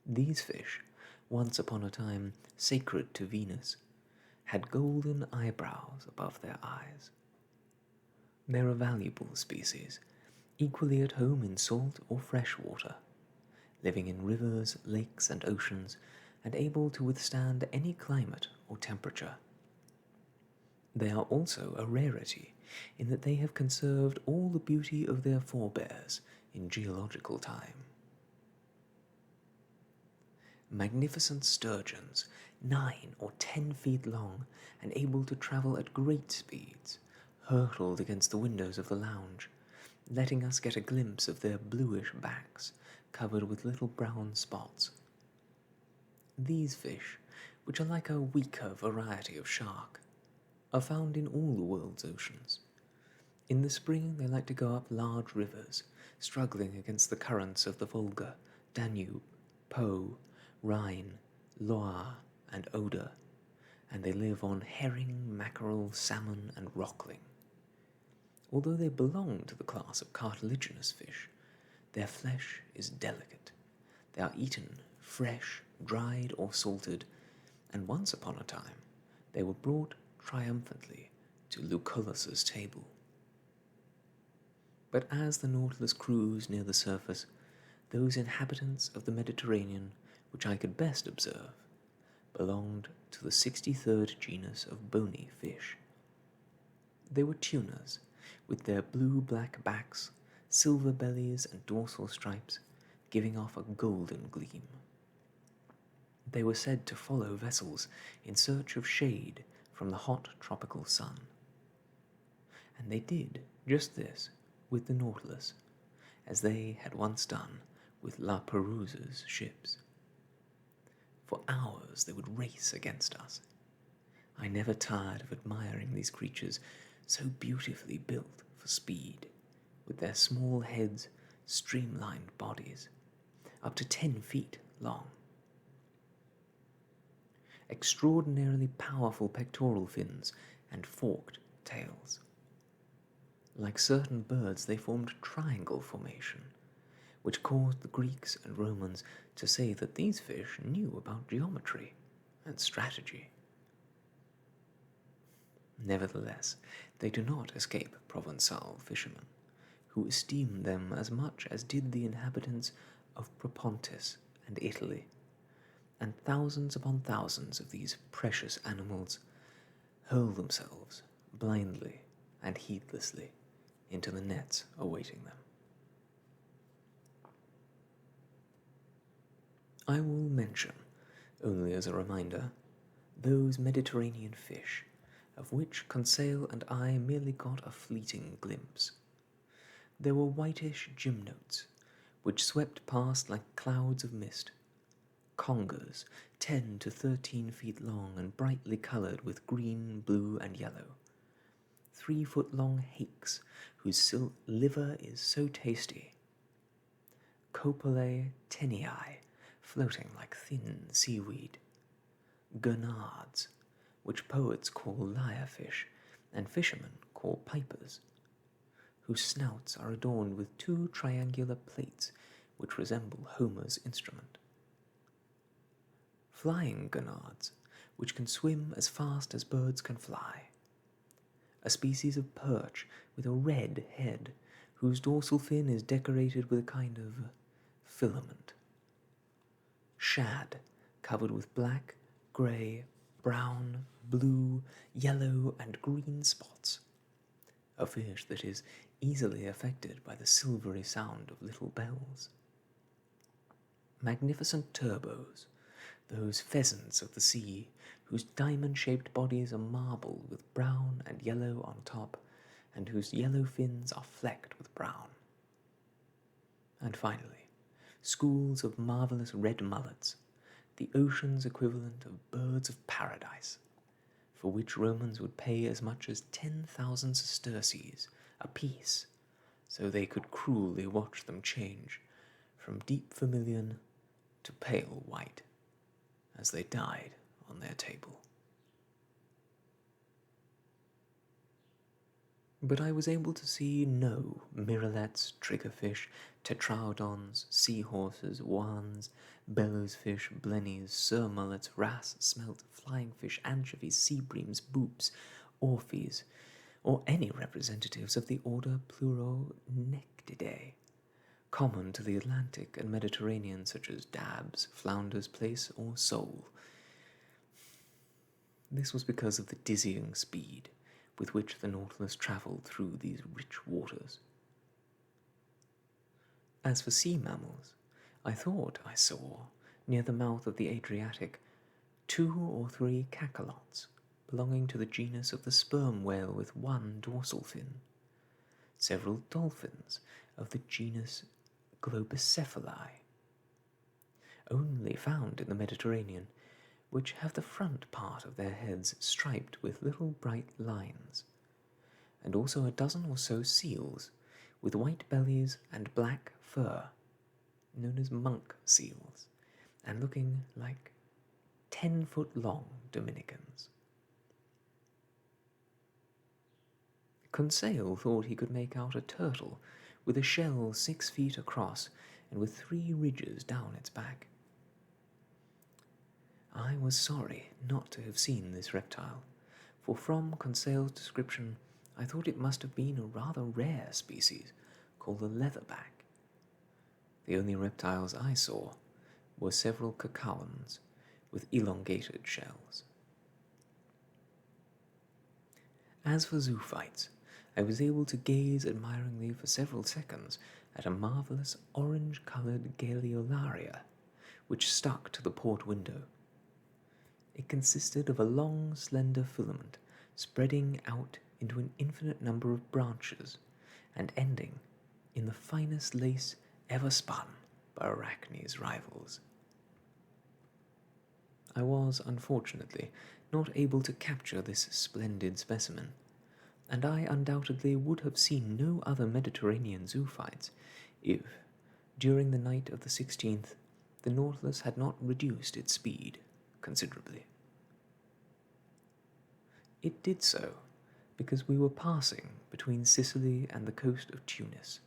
A: These fish, once upon a time sacred to Venus, had golden eyebrows above their eyes. They're a valuable species, equally at home in salt or fresh water, living in rivers, lakes, and oceans, and able to withstand any climate or temperature. They are also a rarity in that they have conserved all the beauty of their forebears in geological time. Magnificent sturgeons, 9 or 10 feet long and able to travel at great speeds, hurtled against the windows of the lounge, letting us get a glimpse of their bluish backs covered with little brown spots. These fish, which are like a weaker variety of shark, are found in all the world's oceans. In the spring they like to go up large rivers, struggling against the currents of the Volga, Danube, Po, Rhine, Loire, and Oder, and they live on herring, mackerel, salmon, and rockling. Although they belong to the class of cartilaginous fish, their flesh is delicate. They are eaten fresh, dried, or salted, and once upon a time they were brought triumphantly to Lucullus's table. But as the Nautilus cruised near the surface, those inhabitants of the Mediterranean which I could best observe belonged to the 63rd genus of bony fish. They were tunas, with their blue-black backs, silver bellies, and dorsal stripes giving off a golden gleam. They were said to follow vessels in search of shade from the hot tropical sun. And they did just this with the Nautilus, as they had once done with La Perouse's ships. For hours they would race against us. I never tired of admiring these creatures so beautifully built for speed, with their small heads, streamlined bodies, up to 10 feet long. Extraordinarily powerful pectoral fins and forked tails. Like certain birds, they formed triangle formation, which caused the Greeks and Romans to say that these fish knew about geometry and strategy. Nevertheless, they do not escape Provençal fishermen, who esteem them as much as did the inhabitants of Propontis and Italy, and thousands upon thousands of these precious animals hurl themselves blindly and heedlessly into the nets awaiting them. I will mention, only as a reminder, those Mediterranean fish of which Conseil and I merely got a fleeting glimpse. There were whitish gymnotes, which swept past like clouds of mist, congers 10 to 13 feet long and brightly coloured with green, blue, and yellow, 3-foot-long hakes whose liver is so tasty, Copulae tenii, floating like thin seaweed, gurnards, which poets call lyrefish and fishermen call pipers, whose snouts are adorned with 2 triangular plates which resemble Homer's instrument, flying gurnards, which can swim as fast as birds can fly, a species of perch with a red head whose dorsal fin is decorated with a kind of filament, shad covered with black, grey, brown, blue, yellow, and green spots, a fish that is easily affected by the silvery sound of little bells. Magnificent turbos, those pheasants of the sea, whose diamond-shaped bodies are marbled with brown and yellow on top, and whose yellow fins are flecked with brown. And finally, schools of marvellous red mullets, the ocean's equivalent of birds of paradise, for which Romans would pay as much as 10,000 sesterces apiece, so they could cruelly watch them change from deep vermilion to pale white as they died on their table. But I was able to see no miralets, triggerfish, tetraodons, seahorses, wans, bellowsfish, blennies, surmullets, wrasse, smelt, flying fish, anchovies, sea breams, boops, orphies, or any representatives of the order Pleuronectidae, common to the Atlantic and Mediterranean, such as dabs, flounders, plaice, or sole. This was because of the dizzying speed with which the Nautilus travelled through these rich waters. As for sea mammals, I thought I saw, near the mouth of the Adriatic, 2 or 3 cachalots belonging to the genus of the sperm whale with one dorsal fin, several dolphins of the genus Globicephali, only found in the Mediterranean, which have the front part of their heads striped with little bright lines, and also a dozen or so seals with white bellies and black fur, known as monk seals, and looking like 10-foot-long Dominicans. Conseil thought he could make out a turtle with a shell 6 feet across and with 3 ridges down its back. I was sorry not to have seen this reptile, for from Conseil's description I thought it must have been a rather rare species called the leatherback. The only reptiles I saw were several cacawans with elongated shells. As for zoophytes, I was able to gaze admiringly for several seconds at a marvelous orange-colored Galeolaria, which stuck to the port window. It consisted of a long, slender filament spreading out into an infinite number of branches and ending in the finest lace ever spun by Arachne's rivals. I was, unfortunately, not able to capture this splendid specimen, and I undoubtedly would have seen no other Mediterranean zoophytes if, during the night of the 16th, the Nautilus had not reduced its speed considerably. It did so because we were passing between Sicily and the coast of Tunis,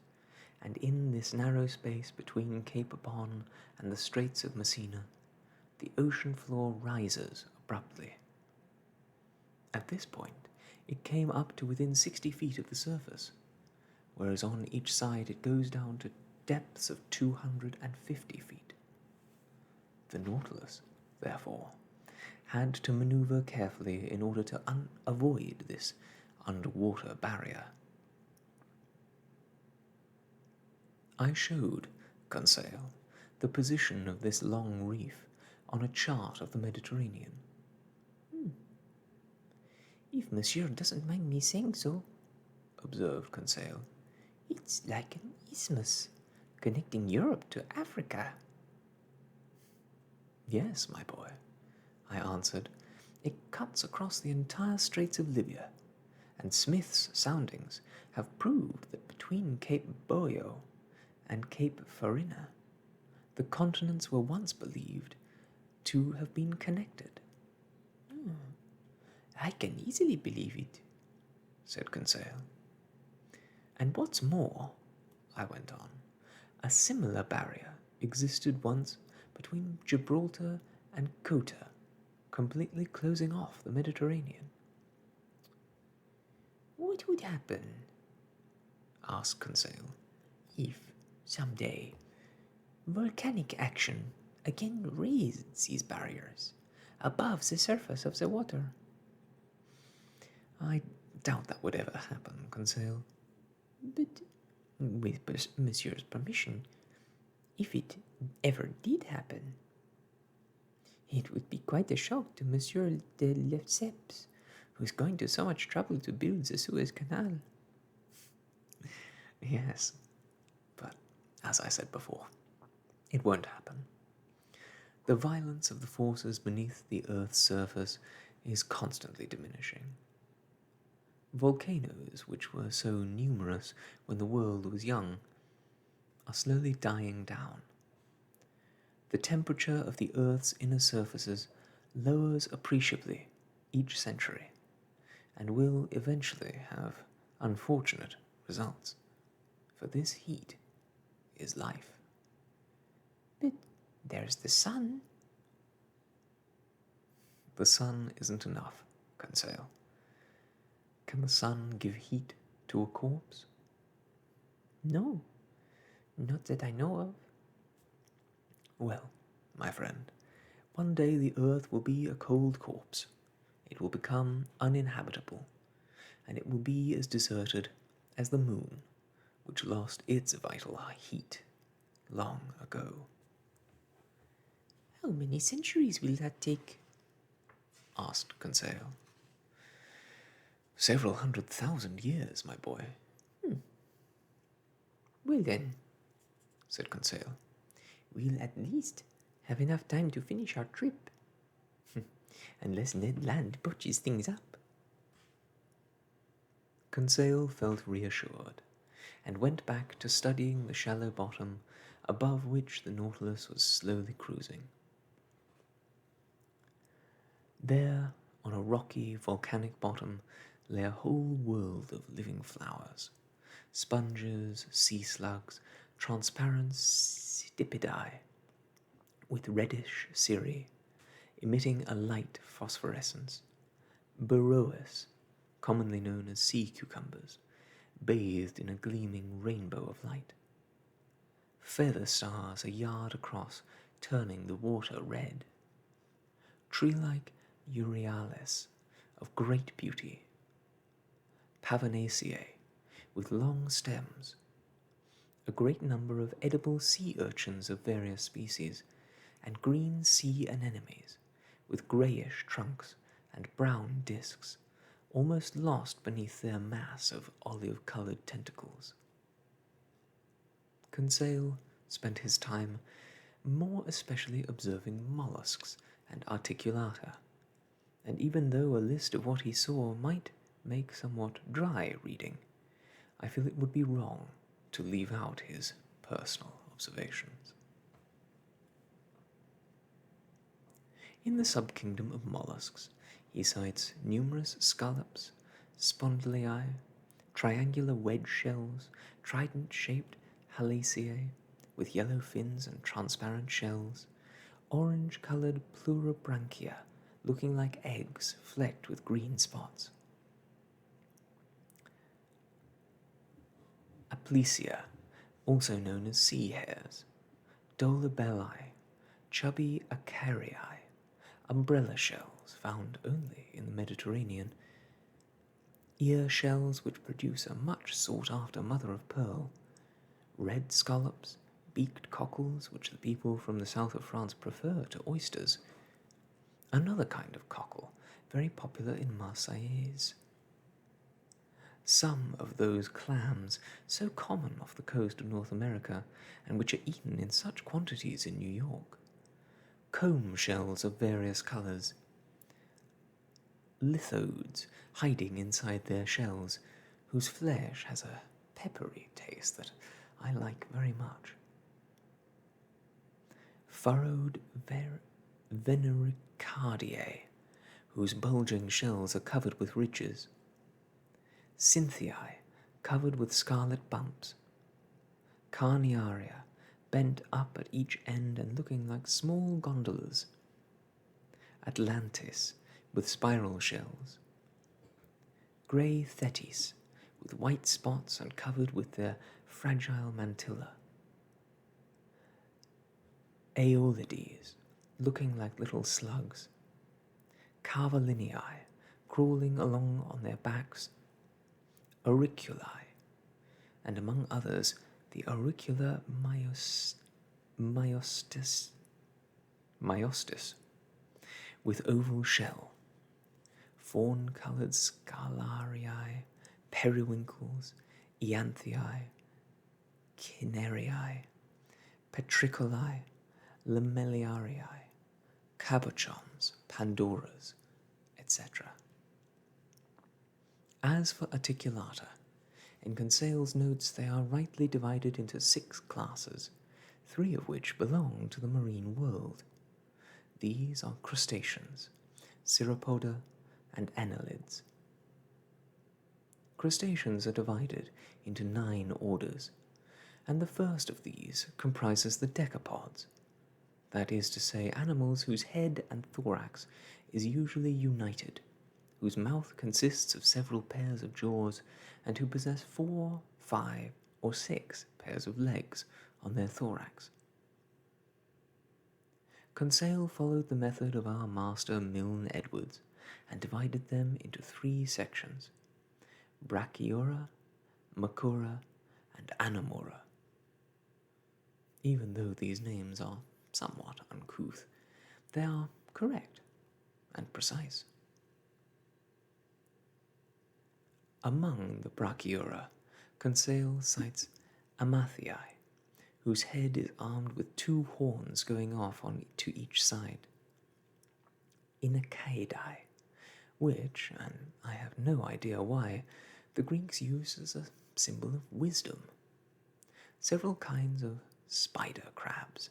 A: and in this narrow space between Cape Bon and the Straits of Messina, the ocean floor rises abruptly. At this point, it came up to within 60 feet of the surface, whereas on each side it goes down to depths of 250 feet. The Nautilus, therefore, had to maneuver carefully in order to avoid this underwater barrier. I showed Conseil the position of this long reef on a chart of the Mediterranean.
C: If Monsieur doesn't mind me saying so,
A: observed Conseil,
C: it's like an isthmus connecting Europe to Africa.
A: Yes, my boy, I answered. It cuts across the entire Straits of Libya, and Smith's soundings have proved that between Cape Boyo and Cape Farina, the continents were once believed to have been connected.
C: I can easily believe it,
A: said Conseil. And what's more, I went on, a similar barrier existed once between Gibraltar and Ceuta, completely closing off the Mediterranean.
C: What would happen,
A: asked Conseil,
C: if, someday, volcanic action again raised these barriers above the surface of the water?
A: I doubt that would ever happen, Conseil.
C: But, with Monsieur's permission, if it ever did happen, it would be quite a shock to Monsieur de Lesseps, who's going to so much trouble to build the Suez Canal.
A: Yes, but as I said before, it won't happen. The violence of the forces beneath the Earth's surface is constantly diminishing. Volcanoes, which were so numerous when the world was young, are slowly dying down. The temperature of the Earth's inner surfaces lowers appreciably each century, and will eventually have unfortunate results, for this heat is life.
C: But there's the sun.
A: The sun isn't enough, Conseil. Can the sun give heat to a corpse?
C: No, not that I know of.
A: Well, my friend, one day the earth will be a cold corpse. It will become uninhabitable, and it will be as deserted as the moon, which lost its vital heat long ago.
C: How many centuries will that take?
A: Asked Conseil. Several 100,000 years, my boy.
C: Well then,
A: said Conseil.
C: we'll at least have enough time to finish our trip. Unless Ned Land botches things up.
A: Conseil felt reassured, and went back to studying the shallow bottom above which the Nautilus was slowly cruising. There, on a rocky, volcanic bottom, lay a whole world of living flowers, sponges, sea slugs, transparent stipidae, with reddish cirri, emitting a light phosphorescence, Baroas, commonly known as sea cucumbers, bathed in a gleaming rainbow of light. Feather stars a yard across, turning the water red. Tree-like Euryales of great beauty. Pavanaceae with long stems. A great number of edible sea urchins of various species, and green sea anemones with greyish trunks and brown discs, almost lost beneath their mass of olive-coloured tentacles. Conseil spent his time more especially observing mollusks and articulata, and even though a list of what he saw might make somewhat dry reading, I feel it would be wrong to leave out his personal observations. In the subkingdom of mollusks, he cites numerous scallops, spondylii, triangular wedge shells, trident-shaped halaceae with yellow fins and transparent shells, orange-colored pluribranchia looking like eggs flecked with green spots. Aplysia, also known as sea hares, dolabelli, chubby acariae, umbrella shells found only in the Mediterranean, ear shells which produce a much sought-after mother of pearl, red scallops, beaked cockles which the people from the south of France prefer to oysters, another kind of cockle very popular in Marseilles. Some of those clams so common off the coast of North America and which are eaten in such quantities in New York, comb shells of various colours, lithodes hiding inside their shells, whose flesh has a peppery taste that I like very much. Furrowed venericardiae, whose bulging shells are covered with ridges. Cynthiae, covered with scarlet bumps. Carniaria, bent up at each end and looking like small gondolas. Atlantis, with spiral shells. Grey thetis, with white spots and covered with their fragile mantilla. Aeolides, looking like little slugs. Cavalineae, crawling along on their backs. Auriculae, and among others, the auricular myostis, with oval shell, fawn-coloured scalariae, periwinkles, iantheae, cinereae, petriculae, lamellariae, cabochons, pandoras, etc. As for articulata, in Conseil's notes they are rightly divided into 6 classes, 3 of which belong to the marine world. These are crustaceans, cirrhopoda, and annelids. Crustaceans are divided into 9 orders, and the first of these comprises the decapods, that is to say, animals whose head and thorax is usually united, whose mouth consists of several pairs of jaws, and who possess 4, 5, or 6 pairs of legs on their thorax. Conseil followed the method of our master Milne Edwards, and divided them into 3 sections. Brachyura, Macura, and Anamora. Even though these names are somewhat uncouth, they are correct and precise. Among the Brachyura, Conseil cites Amathii, whose head is armed with 2 horns going off on to each side. Inachaidae, which, and I have no idea why, the Greeks use as a symbol of wisdom. Several kinds of spider crabs,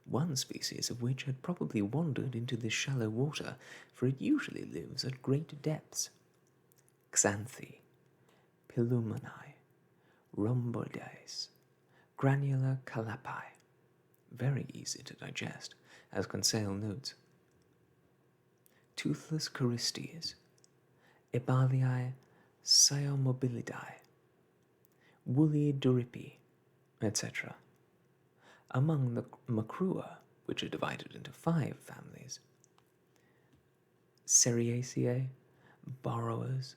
A: one species of which had probably wandered into this shallow water, for it usually lives at great depths. Xanthi, Pilumanae, Rhomboides, Granular calapi, very easy to digest, as Conseil notes. Toothless Charistes, Ebalii Cyomobilidae, Woolly Doripi, etc. Among the Macrua, which are divided into 5 families, Ceriaceae, Borrowers,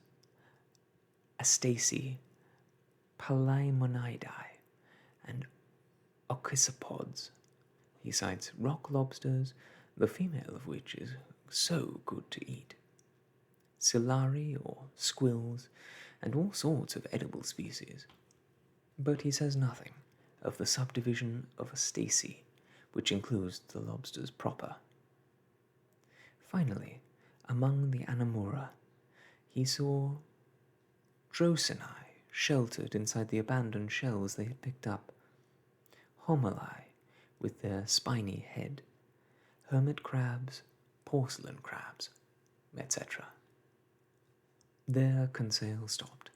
A: Astaceae, Palaemonidae, and Ocysopods. He cites rock lobsters, the female of which is so good to eat, Silari or squills, and all sorts of edible species. But he says nothing of the subdivision of Astaceae, which includes the lobsters proper. Finally, among the Anamora, he saw Drosinae sheltered inside the abandoned shells they had picked up, Homalae with their spiny head, hermit crabs, porcelain crabs, etc. There Conseil stopped.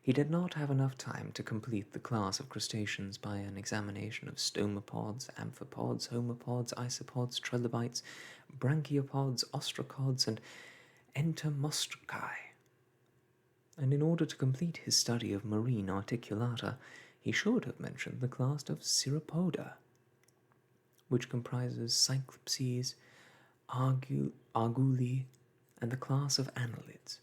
A: He did not have enough time to complete the class of crustaceans by an examination of stomapods, amphipods, homopods, isopods, trilobites, branchiopods, ostracods, and entomostraci. And in order to complete his study of marine articulata, he should have mentioned the class of Cirrhopoda, which comprises Cyclopses, Arguli, and the class of Annelids,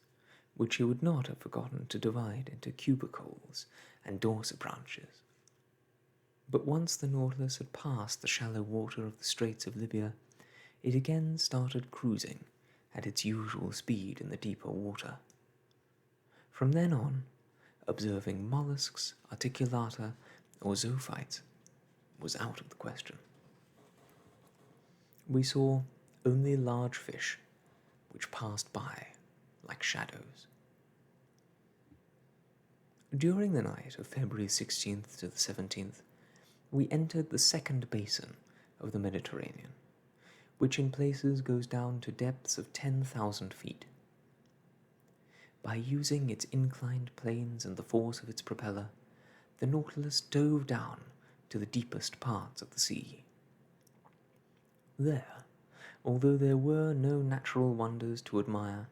A: which he would not have forgotten to divide into cubicoles and dorsibranches. But once the Nautilus had passed the shallow water of the Straits of Libya, it again started cruising at its usual speed in the deeper water. From then on, observing mollusks, articulata, or zoophytes was out of the question. We saw only large fish, which passed by like shadows. During the night of February 16th to the 17th, we entered the second basin of the Mediterranean, which in places goes down to depths of 10,000 feet. By using its inclined planes and the force of its propeller, the Nautilus dove down to the deepest parts of the sea. There, although there were no natural wonders to admire,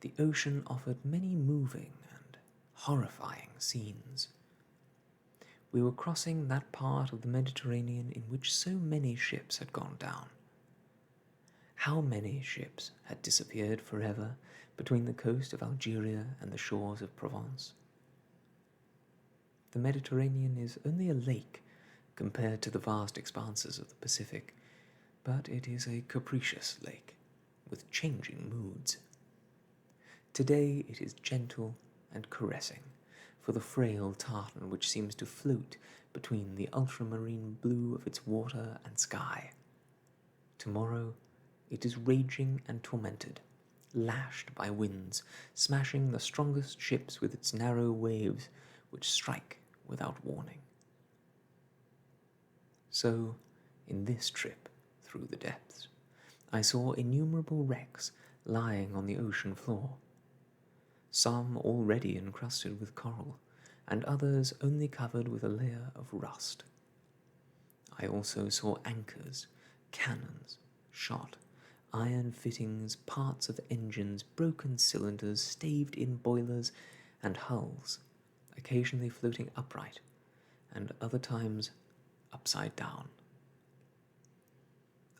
A: the ocean offered many moving and horrifying scenes. We were crossing that part of the Mediterranean in which so many ships had gone down. How many ships had disappeared forever between the coast of Algeria and the shores of Provence? The Mediterranean is only a lake compared to the vast expanses of the Pacific, but it is a capricious lake with changing moods. Today it is gentle and caressing for the frail tartan which seems to float between the ultramarine blue of its water and sky. Tomorrow it is raging and tormented, lashed by winds, smashing the strongest ships with its narrow waves which strike without warning. So, in this trip through the depths, I saw innumerable wrecks lying on the ocean floor, some already encrusted with coral, and others only covered with a layer of rust. I also saw anchors, cannons, shot, iron fittings, parts of engines, broken cylinders, staved-in boilers, and hulls, occasionally floating upright, and other times upside down.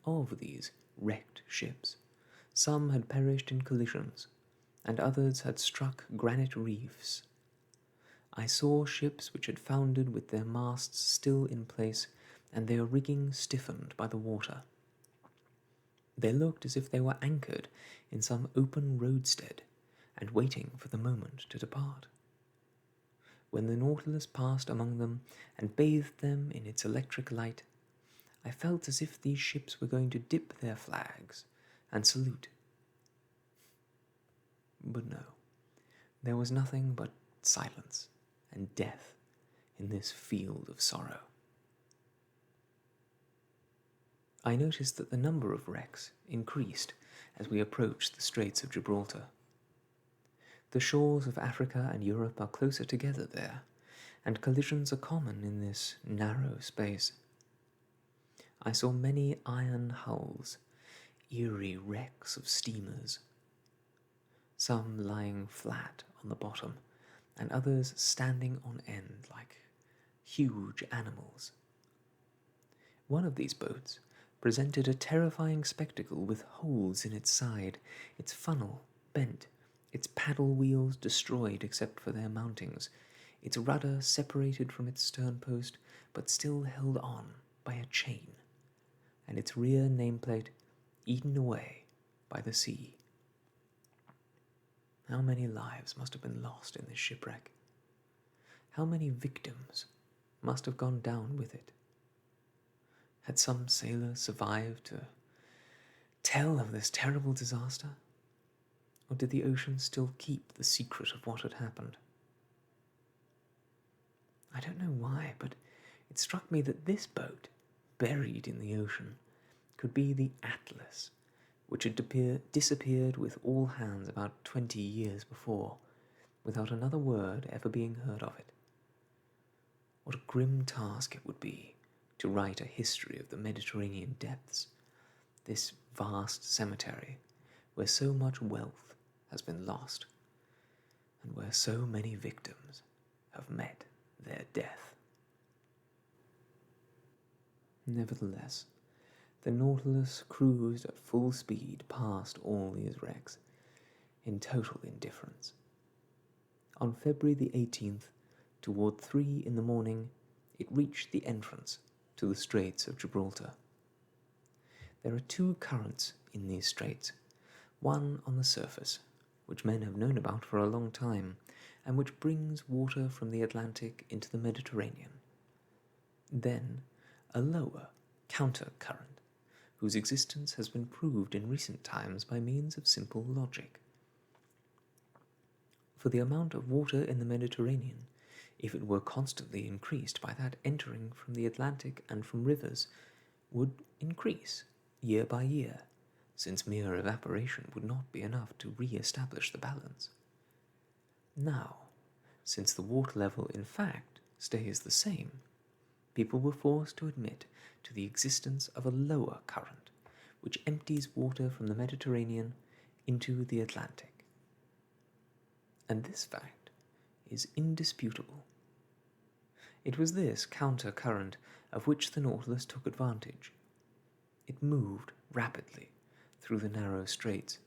A: Of these wrecked ships, some had perished in collisions, and others had struck granite reefs. I saw ships which had foundered with their masts still in place and their rigging stiffened by the water. They looked as if they were anchored in some open roadstead and waiting for the moment to depart. When the Nautilus passed among them and bathed them in its electric light, I felt as if these ships were going to dip their flags and salute. But no, there was nothing but silence and death in this field of sorrow. I noticed that the number of wrecks increased as we approached the Straits of Gibraltar. The shores of Africa and Europe are closer together there, and collisions are common in this narrow space. I saw many iron hulls, eerie wrecks of steamers, some lying flat on the bottom, and others standing on end like huge animals. One of these boats presented a terrifying spectacle with holes in its side, its funnel bent, its paddle wheels destroyed except for their mountings, its rudder separated from its sternpost but still held on by a chain, and its rear nameplate eaten away by the sea. How many lives must have been lost in this shipwreck? How many victims must have gone down with it? Had some sailor survived to tell of this terrible disaster? Or did the ocean still keep the secret of what had happened? I don't know why, but it struck me that this boat, buried in the ocean, could be the Atlas, which had disappeared with all hands about 20 years before, without another word ever being heard of it. What a grim task it would be to write a history of the Mediterranean depths, this vast cemetery where so much wealth has been lost and where so many victims have met their death. Nevertheless, the Nautilus cruised at full speed past all these wrecks, in total indifference. On February the 18th, toward 3 in the morning, it reached the entrance to the Straits of Gibraltar. There are two currents in these straits, one on the surface, which men have known about for a long time, and which brings water from the Atlantic into the Mediterranean. Then a lower counter-current, whose existence has been proved in recent times by means of simple logic. For the amount of water in the Mediterranean, if it were constantly increased by that entering from the Atlantic and from rivers, would increase year by year, since mere evaporation would not be enough to re-establish the balance. Now, since the water level in fact stays the same, people were forced to admit to the existence of a lower current, which empties water from the Mediterranean into the Atlantic. And this fact is indisputable. It was this counter-current of which the Nautilus took advantage. It moved rapidly through the narrow straits.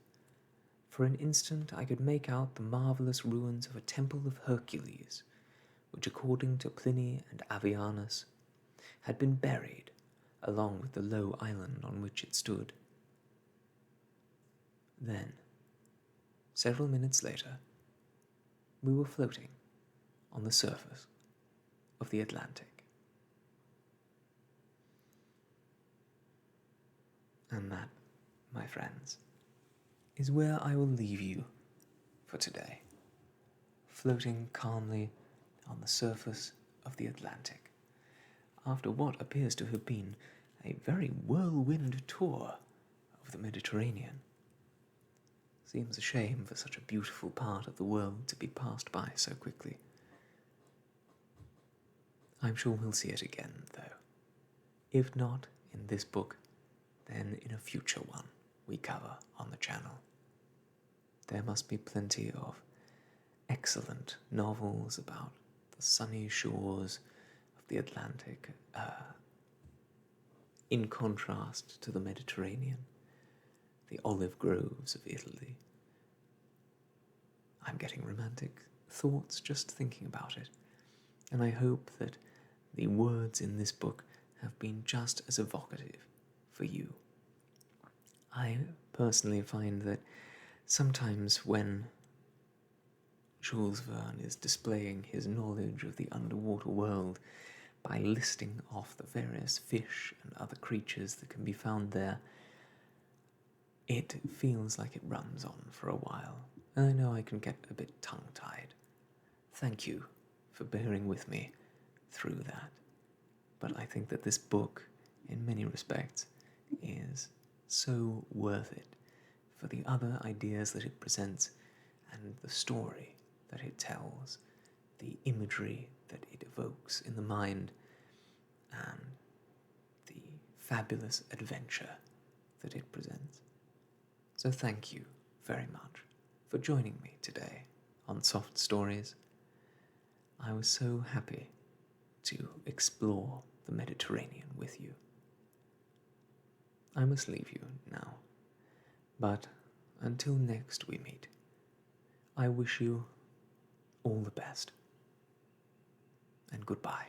A: For an instant I could make out the marvelous ruins of a temple of Hercules, which, according to Pliny and Avianus, had been buried along with the low island on which it stood. Then, several minutes later, we were floating on the surface of the Atlantic. And that, my friends, is where I will leave you for today, floating calmly on the surface of the Atlantic, after what appears to have been a very whirlwind tour of the Mediterranean. Seems a shame for such a beautiful part of the world to be passed by so quickly. I'm sure we'll see it again, though. If not in this book, then in a future one we cover on the channel. There must be plenty of excellent novels about the sunny shores of the Atlantic, in contrast to the Mediterranean, the olive groves of Italy, I'm getting romantic thoughts just thinking about it, and I hope that the words in this book have been just as evocative for you. I personally find that sometimes when Jules Verne is displaying his knowledge of the underwater world by listing off the various fish and other creatures that can be found there, it feels like it runs on for a while, and I know I can get a bit tongue-tied. Thank you for bearing with me through that. But I think that this book, in many respects, is so worth it for the other ideas that it presents and the story that it tells, the imagery that it evokes in the mind, and the fabulous adventure that it presents. So thank you very much for joining me today on Soft Stories. I was so happy to explore the Mediterranean with you. I must leave you now, but until next we meet, I wish you all the best, and goodbye.